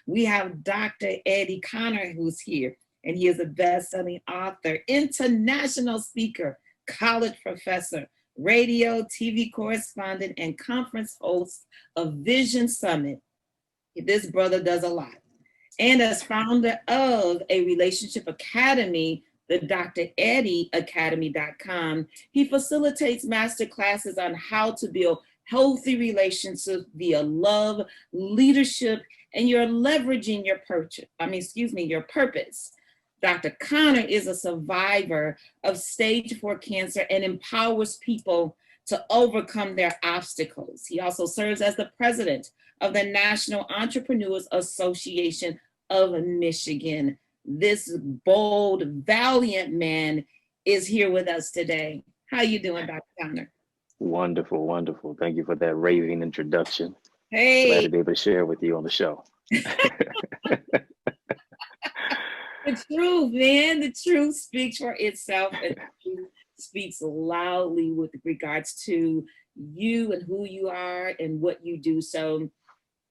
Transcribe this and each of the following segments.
We have Dr. Eddie Connor, who's here, and he is a best-selling author, international speaker, college professor, radio, TV correspondent, and conference host of Vision Summit. This brother does a lot. And as founder of a relationship academy, the DrEddieAcademy.com, he facilitates master classes on how to build healthy relationships via love, leadership, and you're leveraging your your purpose. Dr. Connor is a survivor of stage 4 cancer and empowers people to overcome their obstacles. He also serves as the president of the National Entrepreneurs Association of Michigan. This bold, valiant man is here with us today. How you doing, Dr. Connor? Wonderful, wonderful. Thank you for that raving introduction. Hey. Glad to be able to share with you on the show. The truth, man. The truth speaks for itself, and the truth speaks loudly with regards to you and who you are and what you do. So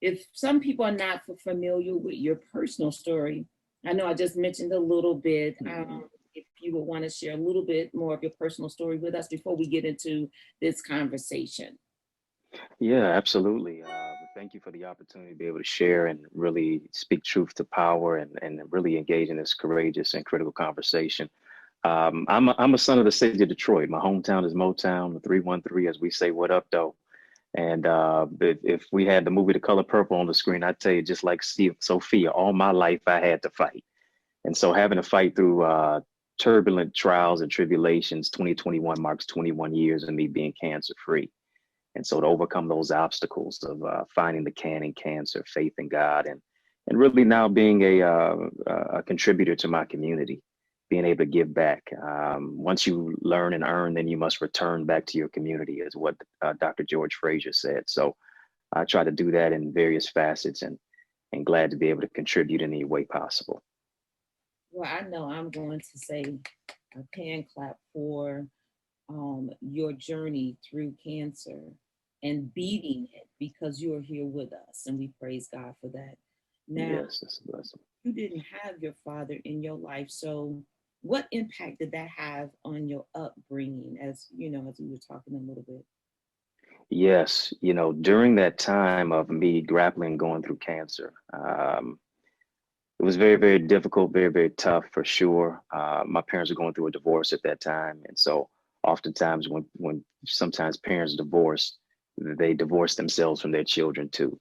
if some people are not familiar with your personal story, I know I just mentioned a little bit. If you would want to share a little bit more of your personal story with us before we get into this conversation. Yeah, absolutely. Thank you for the opportunity to be able to share and really speak truth to power and really engage in this courageous and critical conversation. I'm a son of the city of Detroit. My hometown is Motown, the 313, as we say, what up, though. And if we had the movie The Color Purple on the screen, I'd tell you, just like Sophia, all my life I had to fight. And so having to fight through turbulent trials and tribulations, 2021 marks 21 years of me being cancer free. And so to overcome those obstacles of finding the can in cancer, faith in God, and really now being a contributor to my community, being able to give back. Once you learn and earn, then you must return back to your community, is what Dr. George Fraser said. So I try to do that in various facets, and glad to be able to contribute in any way possible. Well, I know I'm going to say a hand clap for your journey through cancer and beating it, because you're here with us, and we praise God for that. Now, yes, that's a blessing. You didn't have your father in your life, so what impact did that have on your upbringing, as you know, as we were talking a little bit? Yes, during that time of me grappling, going through cancer, it was very, very difficult, very, very tough for sure. My parents were going through a divorce at that time. And so oftentimes when sometimes parents divorce, they divorce themselves from their children too.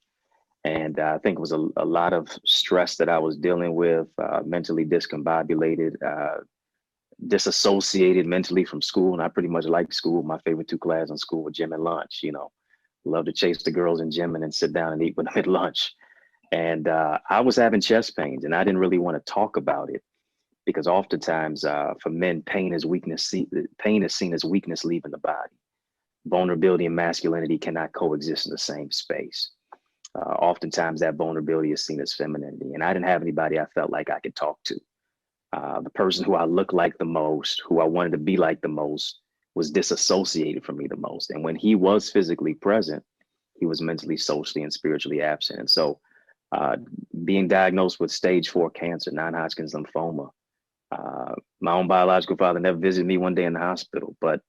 And I think it was a lot of stress that I was dealing with, mentally discombobulated, disassociated mentally from school. And I pretty much liked school. My favorite two classes in school were gym and lunch. Love to chase the girls in gym and then sit down and eat with them at lunch. And I was having chest pains, and I didn't really want to talk about it, because oftentimes for men, pain is weakness. Pain is seen as weakness leaving the body. Vulnerability and masculinity cannot coexist in the same space. Oftentimes that vulnerability is seen as femininity, and I didn't have anybody I felt like I could talk to. The person who I looked like the most, who I wanted to be like the most, was disassociated from me the most. And when he was physically present, he was mentally, socially, and spiritually absent. And so being diagnosed with stage 4 cancer, non-Hodgkin's lymphoma, my own biological father never visited me one day in the hospital, but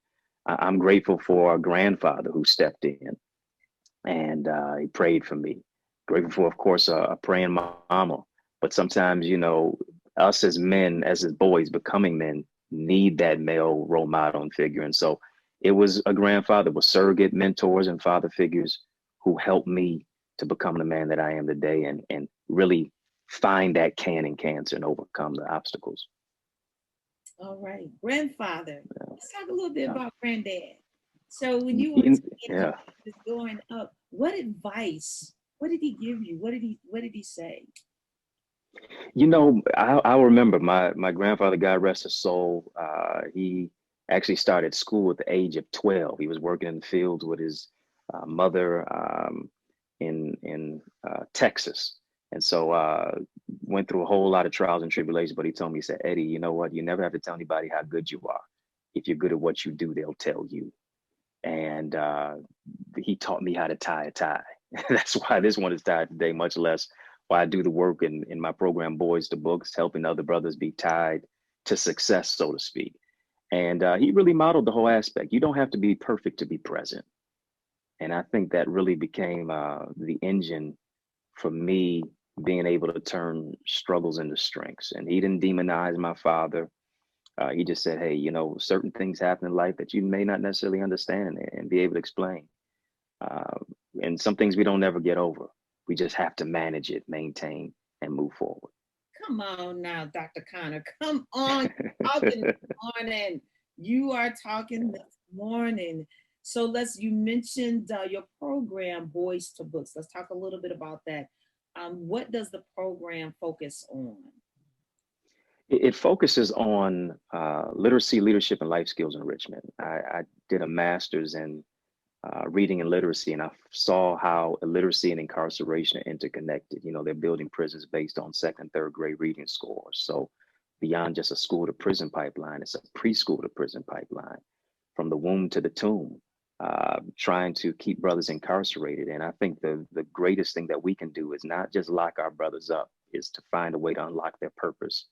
I'm grateful for a grandfather who stepped in and he prayed for me. Grateful for, of course, a praying mama. But sometimes, us as men, as boys becoming men, need that male role model and figure. And so it was a grandfather with surrogate mentors and father figures who helped me to become the man that I am today, and really find that can in cancer and overcome the obstacles. All right, grandfather. Yeah. Let's talk a little bit about Granddad. So when you were growing up, what advice? What did he give you? What did he say? I remember my grandfather, God rest his soul. He actually started school at the age of 12. He was working in the fields with his mother in Texas. And so went through a whole lot of trials and tribulations, but he told me, he said, Eddie, you know what? You never have to tell anybody how good you are. If you're good at what you do, they'll tell you. And he taught me how to tie a tie. That's why this one is tied today, much less why I do the work in my program, Boys to Books, helping other brothers be tied to success, so to speak. And he really modeled the whole aspect. You don't have to be perfect to be present. And I think that really became the engine for me being able to turn struggles into strengths. And he didn't demonize my father. He just said, hey, you know, certain things happen in life that you may not necessarily understand and be able to explain. Uh, and some things we don't ever get over. We just have to manage it, maintain, and move forward. Come on now, Dr. Connor. Come on. Talking this morning. You are talking this morning. So you mentioned your program, Boys to Books. Let's talk a little bit about that. What does the program focus on? It focuses on literacy, leadership, and life skills enrichment. I did a master's in reading and literacy, and I saw how illiteracy and incarceration are interconnected. You know, they're building prisons based on second, third grade reading scores. So beyond just a school to prison pipeline, it's a preschool to prison pipeline, from the womb to the tomb, trying to keep brothers incarcerated. And I think the greatest thing that we can do is not just lock our brothers up, is to find a way to unlock their purpose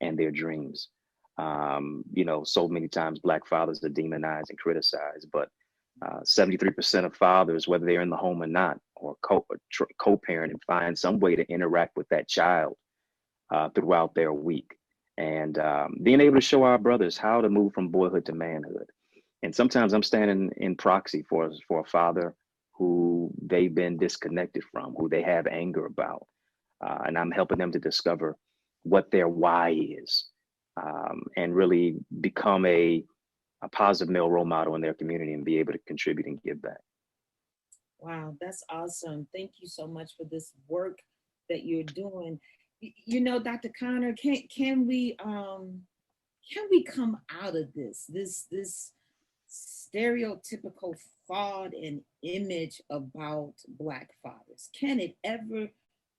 and their dreams. You know, so many times Black fathers are demonized and criticized, but 73% of fathers, whether they're in the home or not, or co-parent, and find some way to interact with that child throughout their week. And being able to show our brothers how to move from boyhood to manhood. And sometimes I'm standing in proxy for a father who they've been disconnected from, who they have anger about. And I'm helping them to discover what their why is, and really become a positive male role model in their community and be able to contribute and give back. Wow, that's awesome. Thank you so much for this work that you're doing. You know, Dr. Connor, can we come out of this stereotypical thought and image about Black fathers? Can it ever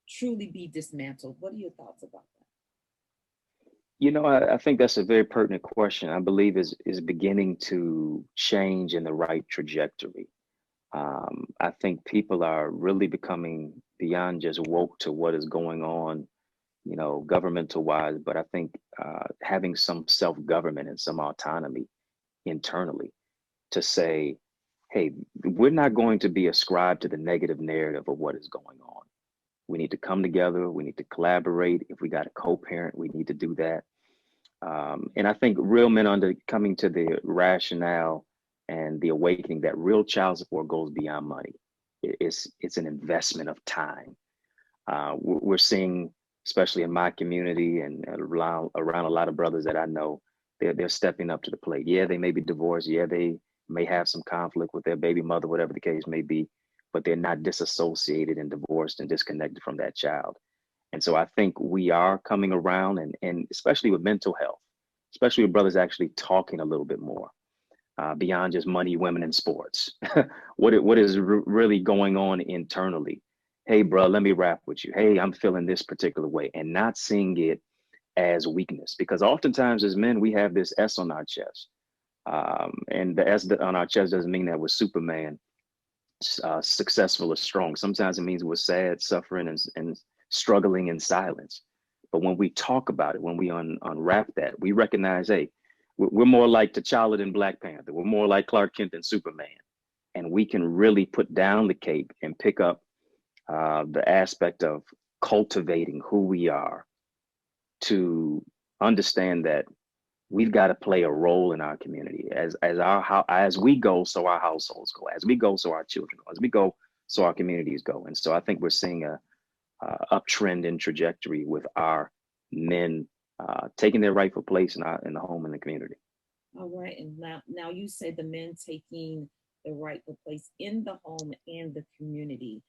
truly be dismantled? What are your thoughts about that? You know, I think that's a very pertinent question. I believe is beginning to change in the right trajectory. I think people are really becoming beyond just woke to what is going on, you know, governmental wise, but I think having some self-government and some autonomy internally to say, hey, we're not going to be ascribed to the negative narrative of what is going on. We need to come together. We need to collaborate. If we got a co-parent, we need to do that. And I think real men under coming to the rationale and the awakening that real child support goes beyond money. It's an investment of time. We're seeing, especially in my community and around a lot of brothers that I know, they're stepping up to the plate. Yeah, they may be divorced. Yeah, they may have some conflict with their baby mother, whatever the case may be, but they're not disassociated and divorced and disconnected from that child. And so I think we are coming around, and especially with mental health, especially with brothers actually talking a little bit more beyond just money, women, and sports. What is really going on internally? Hey, bro, let me rap with you. Hey, I'm feeling this particular way, and not seeing it as weakness, because oftentimes as men we have this S on our chest, and the S on our chest doesn't mean that we're Superman, successful or strong. Sometimes it means we're sad, suffering, and struggling in silence. But when we talk about it, when we unwrap that, we recognize, hey, we're more like T'Challa than Black Panther. We're more like Clark Kent than Superman. And we can really put down the cape and pick up the aspect of cultivating who we are, to understand that we've got to play a role in our community. As we go, so our households go. As we go, so our children go. As we go, so our communities go. And so I think we're seeing a uptrend in trajectory with our men taking their rightful place in the home and the community. All right, and now you say the men taking the rightful place in the home and the community.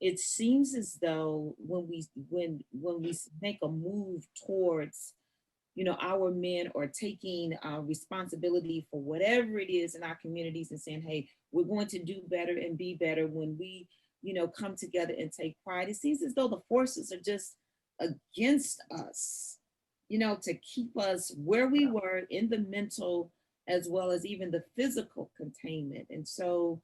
It seems as though when we make a move towards, you know, our men are taking responsibility for whatever it is in our communities and saying, hey, we're going to do better and be better when we, you know, come together and take pride. It seems as though the forces are just against us, you know, to keep us where we were in the mental as well as even the physical containment. And so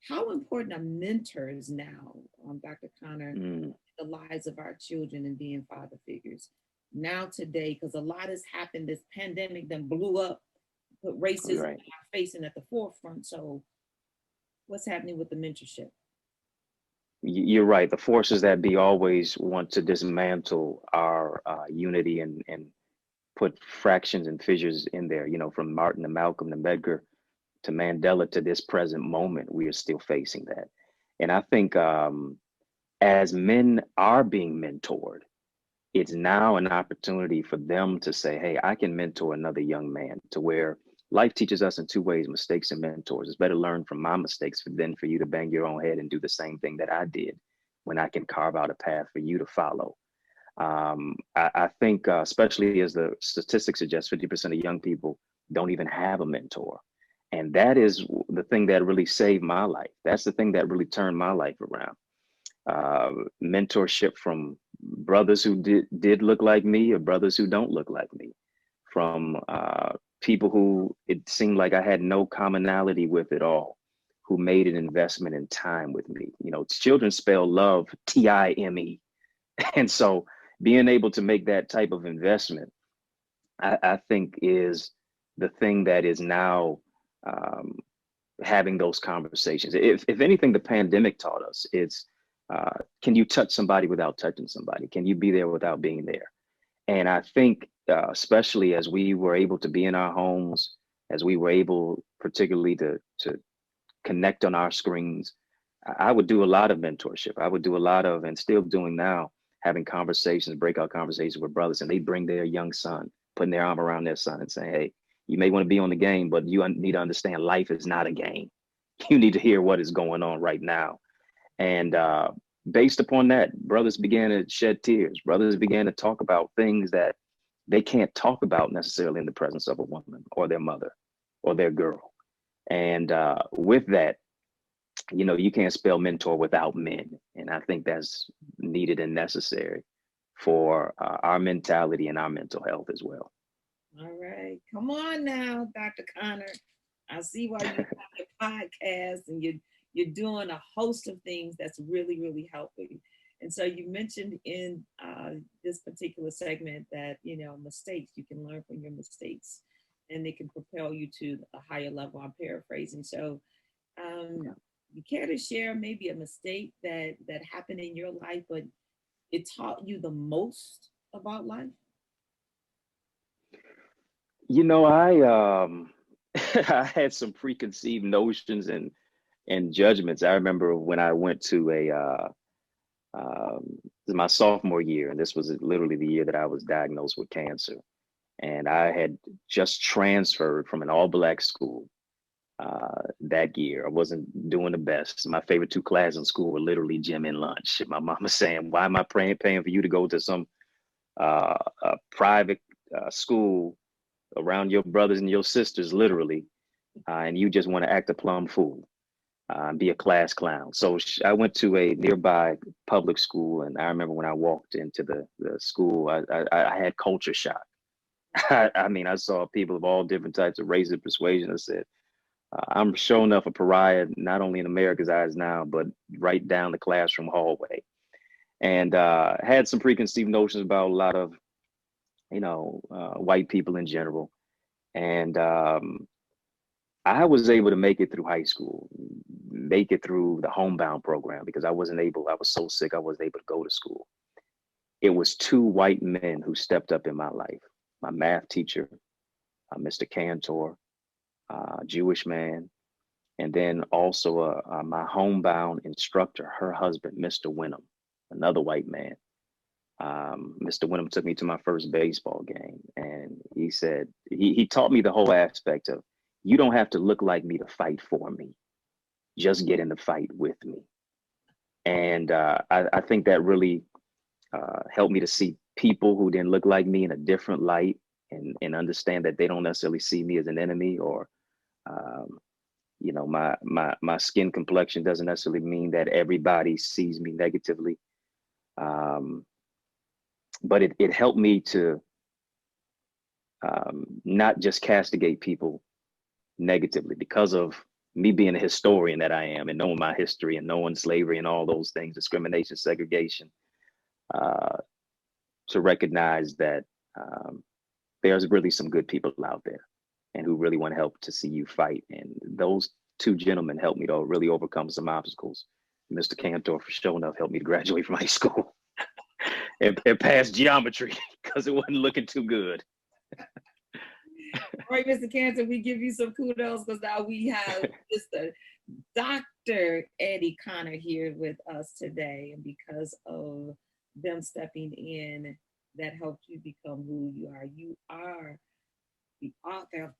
how important are mentors now, Dr. Connor, in the lives of our children and being father figures. Now today, because a lot has happened, this pandemic then blew up, put racism Right. facing at the forefront. So what's happening with the mentorship? You're right. The forces that be always want to dismantle our unity and put fractions and fissures in there. You know, from Martin to Malcolm to Medgar to Mandela to this present moment, we are still facing that. And I think as men are being mentored, it's now an opportunity for them to say, hey, I can mentor another young man, to where life teaches us in two ways, mistakes and mentors. It's better learn from my mistakes than for you to bang your own head and do the same thing that I did, when I can carve out a path for you to follow. I think, especially as the statistics suggest, 50% of young people don't even have a mentor. And that is the thing that really saved my life. That's the thing that really turned my life around. uh, Mentorship from brothers who did look like me, or brothers who don't look like me, from people who it seemed like I had no commonality with at all, who made an investment in time with me. You know, children spell love Time. And so being able to make that type of investment, I think is the thing that is now um, having those conversations. If anything, the pandemic taught us, it's can you touch somebody without touching somebody? Can you be there without being there? And I think, especially as we were able to be in our homes, as we were able, particularly to connect on our screens, I would do a lot of mentorship. I would do a lot of, and still doing now, having conversations, breakout conversations with brothers, and they bring their young son, putting their arm around their son and saying, hey, you may want to be on the game, but you need to understand life is not a game. You need to hear what is going on right now. And based upon that, brothers began to shed tears. Brothers began to talk about things that they can't talk about necessarily in the presence of a woman or their mother or their girl. And with that, you know, you can't spell mentor without men. And I think that's needed and necessary for our mentality and our mental health as well. All right. Come on now, Dr. Connor. I see why you have your podcast and you're doing a host of things that's really, really helping. And so you mentioned in this particular segment that, you know, mistakes, you can learn from your mistakes and they can propel you to a higher level. I'm paraphrasing. So Yeah. you care to share maybe a mistake that happened in your life, but it taught you the most about life? You know, I I had some preconceived notions and judgments. I remember when I went to this is my sophomore year, and this was literally the year that I was diagnosed with cancer. And I had just transferred from an all-black school that year. I wasn't doing the best. My favorite two classes in school were literally gym and lunch. My mom was saying, "Why am I paying for you to go to some private school around your brothers and your sisters, literally, and you just want to act a plum fool and be a class clown?" So I went to a nearby public school, and I remember when I walked into the school, I had culture shock. I mean, I saw people of all different types of races and persuasion. I said, I'm sure enough a pariah, not only in America's eyes now, but right down the classroom hallway. And had some preconceived notions about a lot of, white people in general. And I was able to make it through high school, make it through the homebound program, because I was so sick, I wasn't able to go to school. It was two white men who stepped up in my life: my math teacher, Mr. Cantor, Jewish man, and then also my homebound instructor, her husband, Mr. Wenham, another white man. Mr. Wenham took me to my first baseball game, and he said, he taught me the whole aspect of, you don't have to look like me to fight for me. Just get in the fight with me. And I think that really helped me to see people who didn't look like me in a different light, and understand that they don't necessarily see me as an enemy, or um, my skin complexion doesn't necessarily mean that everybody sees me negatively. Um, but it helped me to not just castigate people negatively, because of me being a historian that I am, and knowing my history and knowing slavery and all those things, discrimination, segregation. uh, to recognize that there's really some good people out there and who really want to help to see you fight. And those two gentlemen helped me to really overcome some obstacles. Mr. Cantor, for sure enough, helped me to graduate from high school and pass geometry because it wasn't looking too good. All right, Mr. Cantor, we give you some kudos because now we have Mr. Dr. Eddie Connor here with us today. And because of them stepping in, that helped you become who you are. You are the author of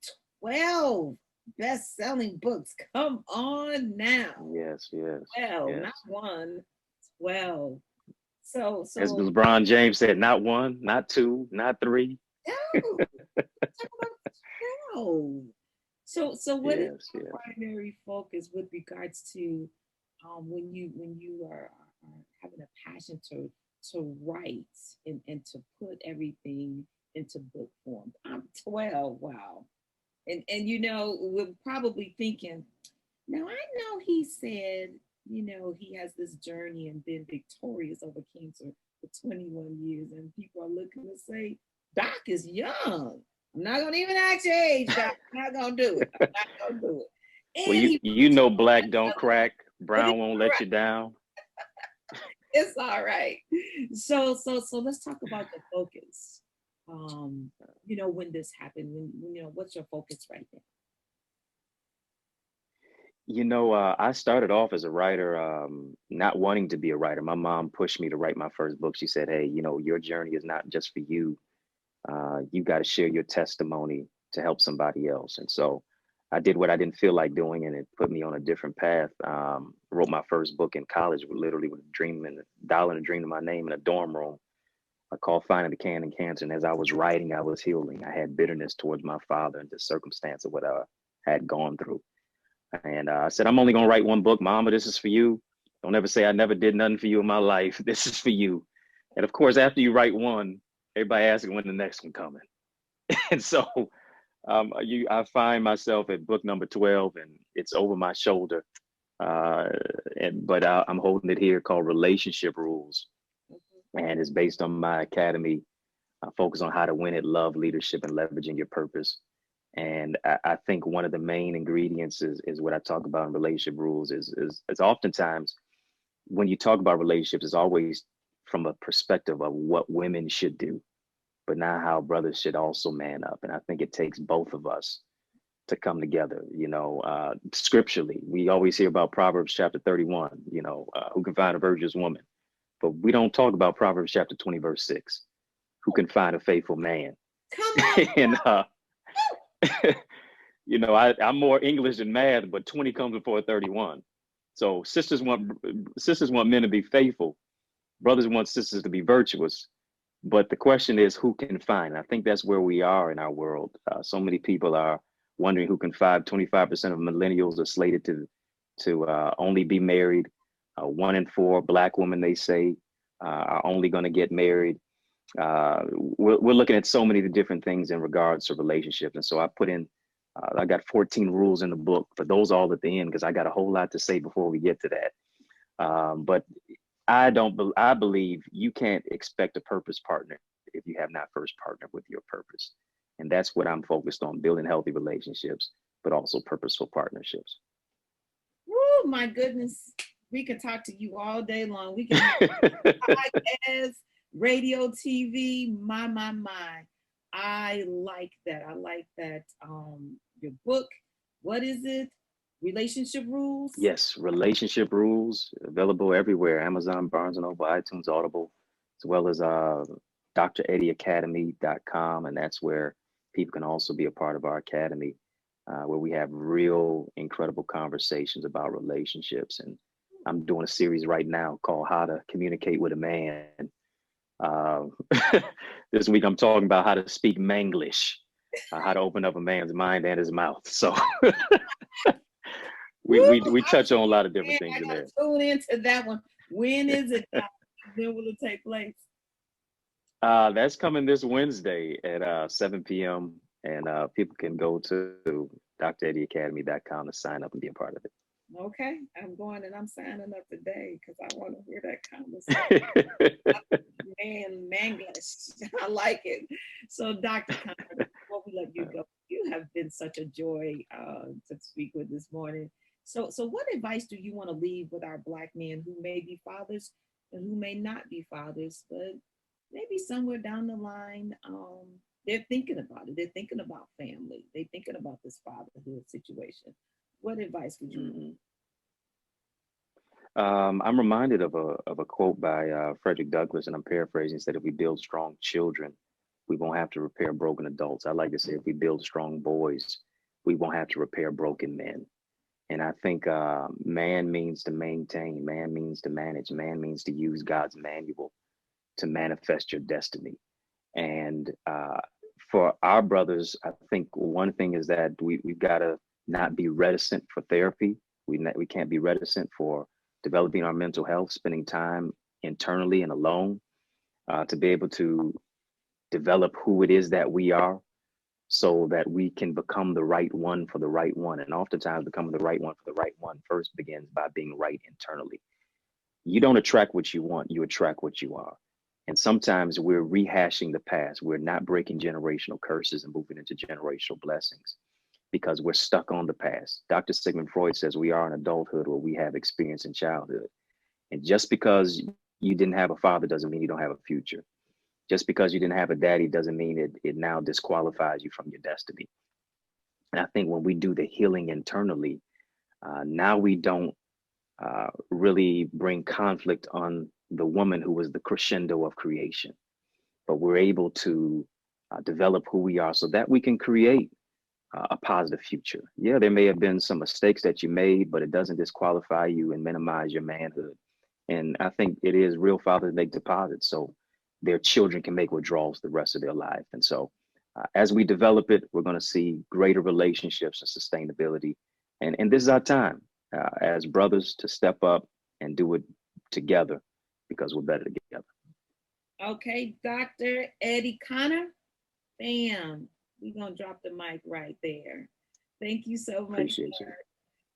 12 best-selling books. Come on now. Yes, yes. 12, yes. not one, 12. So as LeBron James said, not one, not two, not three. No, no. So what is Yes, your yes. primary focus with regards to when you are having a passion to write and to put everything into book form? I'm 12, wow. And you know, we're probably thinking, now I know he said, you know, he has this journey and been victorious over cancer for 21 years, and people are looking to say, Doc is young. I'm not gonna even ask your age, Doc. I'm not gonna do it. I'm not gonna do it. Well, And he you know, black don't crack, but brown won't let you down. it's all right. So let's talk about the focus. You know, when this happened, when you know, what's your focus right now? You know, I started off as a writer, not wanting to be a writer. My mom pushed me to write my first book. She said, "Hey, you know, your journey is not just for you. You got to share your testimony to help somebody else." And so I did what I didn't feel like doing, and it put me on a different path. Wrote my first book in college, literally with a dream and a dollar and a dream in my name in a dorm room. I called Finding the Can in Cancer. And as I was writing, I was healing. I had bitterness towards my father and the circumstance of what I had gone through. And I said, I'm only going to write one book. Mama, this is for you. Don't ever say I never did nothing for you in my life. This is for you. And of course, after you write one, everybody asks when the next one coming. And so I find myself at book number 12 and it's over my shoulder. But I'm holding it here called Relationship Rules. And it's based on my academy. I focus on how to win at love, leadership, and leveraging your purpose. And I think one of the main ingredients is what I talk about in relationship rules is oftentimes when you talk about relationships, it's always from a perspective of what women should do, but not how brothers should also man up. And I think it takes both of us to come together. You know, scripturally, we always hear about Proverbs chapter 31, you know, who can find a virtuous woman? But we don't talk about Proverbs chapter 20, verse 6, who can find a faithful man? Come on. And you know, I'm more English than math, but 20 comes before 31. So sisters want men to be faithful. Brothers want sisters to be virtuous. But the question is, who can find? And I think that's where we are in our world. So many people are wondering who can find. 25% of millennials are slated to only be married. 1 in 4 Black women, they say, are only going to get married. We're looking at so many different things in regards to relationships. And so I got 14 rules in the book, for those all at the end, because I got a whole lot to say before we get to that. But I believe you can't expect a purpose partner if you have not first partnered with your purpose. And that's what I'm focused on, building healthy relationships, but also purposeful partnerships. Oh my goodness. We could talk to you all day long. We can podcast, radio, TV. My. I like that. I like that. Your book, what is it? Relationship Rules? Yes, Relationship Rules, available everywhere: Amazon, Barnes and Noble, iTunes, Audible, as well as dreddieacademy.com. And that's where people can also be a part of our academy, where we have real incredible conversations about relationships. And I'm doing a series right now called How to Communicate with a Man. Uh, this week I'm talking about how to speak Manglish, how to open up a man's mind and his mouth. So we touch on a lot of different things in there. Tune into that one. When is it? When will it take place? That's coming this Wednesday at 7 p.m. And people can go to dreddieacademy.com to sign up and be a part of it. Okay, I'm going and I'm signing up today because I want to hear that conversation. Man, Manglish. I like it. So, Dr. Connor, before we let you go, you have been such a joy to speak with this morning. So what advice do you want to leave with our Black men who may be fathers and who may not be fathers, but maybe somewhere down the line, they're thinking about it. They're thinking about family. They're thinking about this fatherhood situation. What advice would you? Mhm. I'm reminded of a quote by Frederick Douglass, and I'm paraphrasing. Said, "If we build strong children, we won't have to repair broken adults." I like to say, if we build strong boys, we won't have to repair broken men. And I think man means to maintain, man means to manage, man means to use God's manual to manifest your destiny. And for our brothers, I think one thing is that we've got to not be reticent for therapy. We can't be reticent for developing our mental health, spending time internally and alone to be able to develop who it is that we are so that we can become the right one for the right one. And oftentimes, becoming the right one for the right one first begins by being right internally. You don't attract what you want, you attract what you are. And sometimes we're rehashing the past. We're not breaking generational curses and moving into generational blessings because we're stuck on the past. Dr. Sigmund Freud says we are in adulthood where we have experience in childhood. And just because you didn't have a father doesn't mean you don't have a future. Just because you didn't have a daddy doesn't mean it now disqualifies you from your destiny. And I think when we do the healing internally, now we don't really bring conflict on the woman who was the crescendo of creation, but we're able to develop who we are so that we can create a positive future. Yeah, there may have been some mistakes that you made, but it doesn't disqualify you and minimize your manhood. And I think it is real fathers make deposits so their children can make withdrawals the rest of their life. And so as we develop it, we're going to see greater relationships and sustainability. And this is our time as brothers to step up and do it together because we're better together. Okay, Dr. Eddie Connor, bam, we're going to drop the mic right there. Thank you so much Appreciate you.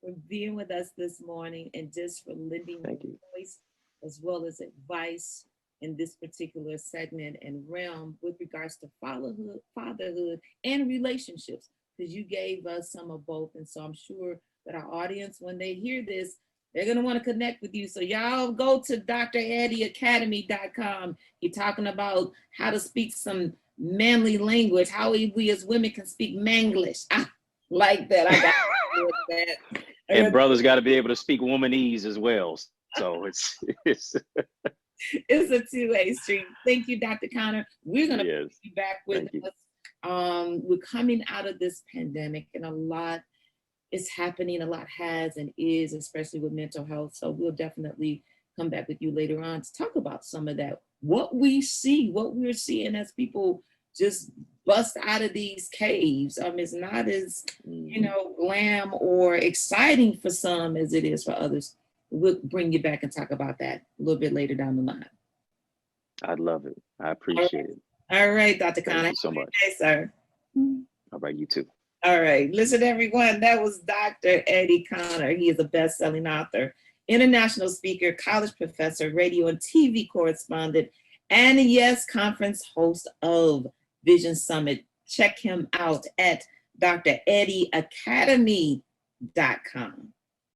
for being with us this morning and just for lending Thank your you. voice as well as advice in this particular segment and realm with regards to fatherhood and relationships, because you gave us some of both. And so I'm sure that our audience, when they hear this, they're going to want to connect with you. So y'all go to dreddieacademy.com. He's talking about how to speak some manly language, how we as women can speak Manglish. I like that. I got that. And brothers got to be able to speak womanese as well. So it's it's a two-way street. Thank you, Dr. Connor. We're going to yes. be back with us. We're coming out of this pandemic and a lot is happening, a lot has and is, especially with mental health. So we'll definitely come back with you later on to talk about some of that. What we see, what we're seeing as people just bust out of these caves. It's not as, glam or exciting for some as it is for others. We'll bring you back and talk about that a little bit later down the line. I'd love it. I appreciate it. All right, Dr. Connor. Thank you so much. Hey, sir. All right, you too. All right. Listen, everyone, that was Dr. Eddie Connor. He is a best-selling author, international speaker, college professor, radio and TV correspondent, and yes, conference host of Vision Summit. Check him out at dreddieacademy.com.